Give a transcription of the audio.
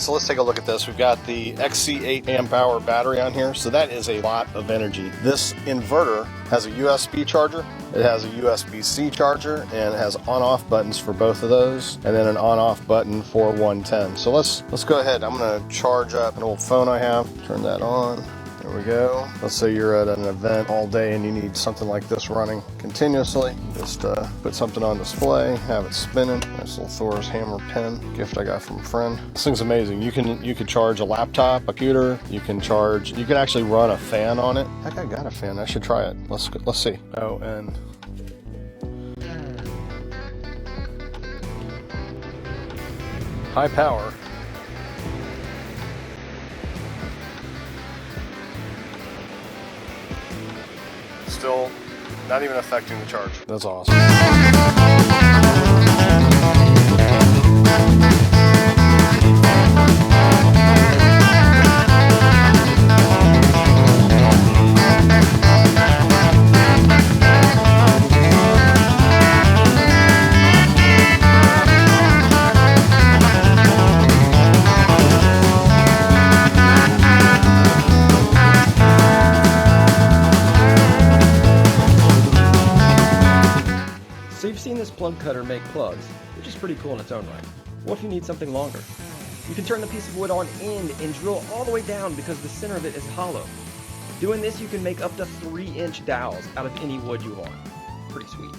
so let's take a look at this. We've got the XC8 amp hour battery on here, so that is a lot of energy. This inverter has a USB charger, it has a USB-C charger, and it has on-off buttons for both of those, and then an on-off button for 110. So let's go ahead. I'm going to charge up an old phone I have, turn that on. There we go. Let's say you're at an event all day and you need something like this running continuously. Just put something on display, have it spinning. Nice little Thor's hammer pen, gift I got from a friend. This thing's amazing. You can charge a laptop, a computer. You can actually run a fan on it. Heck, I got a fan. I should try it. Let's see. Oh, and high power. Still not even affecting the charge. That's awesome. So you've seen this plug cutter make plugs, which is pretty cool in its own right. What if you need something longer? You can turn the piece of wood on end and drill all the way down because the center of it is hollow. Doing this, you can make up to 3-inch dowels out of any wood you want. Pretty sweet.